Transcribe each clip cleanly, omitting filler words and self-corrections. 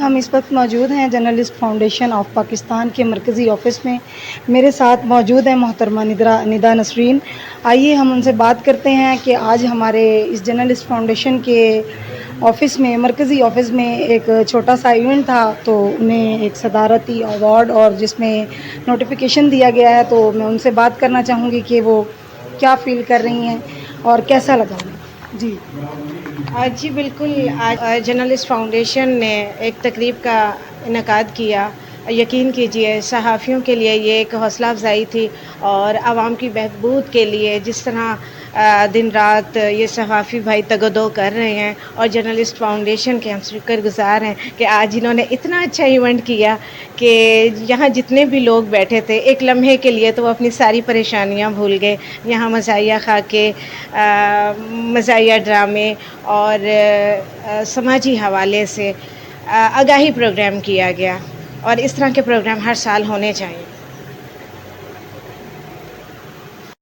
ہم اس وقت موجود ہیں جرنلسٹ فاؤنڈیشن آف پاکستان کے مرکزی آفس میں. میرے ساتھ موجود ہیں محترمہ ندا نسرین. آئیے ہم ان سے بات کرتے ہیں کہ آج ہمارے اس جرنلسٹ فاؤنڈیشن کے آفس میں مرکزی آفس میں ایک چھوٹا سا ایونٹ تھا، تو انہیں ایک صدارتی ایوارڈ اور جس میں نوٹیفیکیشن دیا گیا ہے، تو میں ان سے بات کرنا چاہوں گی کہ وہ کیا فیل کر رہی ہیں اور کیسا لگا انہیں. جی جی بالکل. آج جرنلسٹ فاؤنڈیشن نے ایک تقریب کا انعقاد کیا. یقین کیجئے صحافیوں کے لیے یہ ایک حوصلہ افزائی تھی، اور عوام کی بہبود کے لیے جس طرح دن رات یہ صحافی بھائی تگدو کر رہے ہیں، اور جرنلسٹ فاؤنڈیشن کے ہم شکر گزار ہیں کہ آج انہوں نے اتنا اچھا ایونٹ کیا کہ یہاں جتنے بھی لوگ بیٹھے تھے ایک لمحے کے لیے تو وہ اپنی ساری پریشانیاں بھول گئے. یہاں مزاحیہ خاکے، مزاحیہ ڈرامے اور سماجی حوالے سے آگاہی پروگرام کیا گیا، اور اس طرح کے پروگرام ہر سال ہونے چاہیے.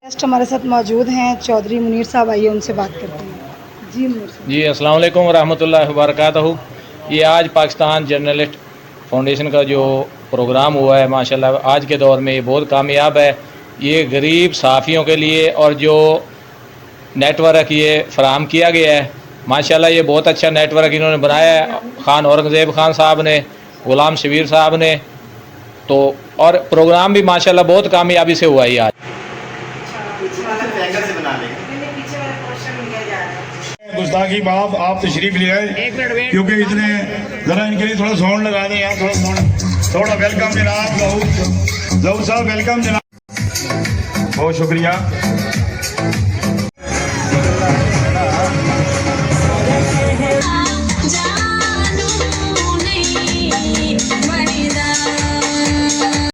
گیسٹ ہمارے ساتھ موجود ہیں چودھری منیر صاحب، آئیے ان سے بات کرتے ہیں. جی منیر صاحب. جی السلام علیکم ورحمۃ اللہ وبرکاتہ. یہ آج پاکستان جرنلسٹ فاؤنڈیشن کا جو پروگرام ہوا ہے، ماشاءاللہ آج کے دور میں یہ بہت کامیاب ہے. یہ غریب صحافیوں کے لیے اور جو نیٹ ورک یہ فراہم کیا گیا ہے، ماشاءاللہ یہ بہت اچھا نیٹ ورک انہوں نے بنایا ہے. خان اورنگزیب خان صاحب نے، غلام شبیر صاحب نے، تو اور پروگرام بھی ماشاءاللہ بہت کامیابی سے ہوا ہے. آج گستاخی معاف، آپ تشریف لے آئے کیونکہ اتنے ذرا ان کے لیے تھوڑا ساؤنڈ لگا دیں یار، تھوڑا ویلکم جناب. ظہور صاحب ویلکم جناب، بہت شکریہ.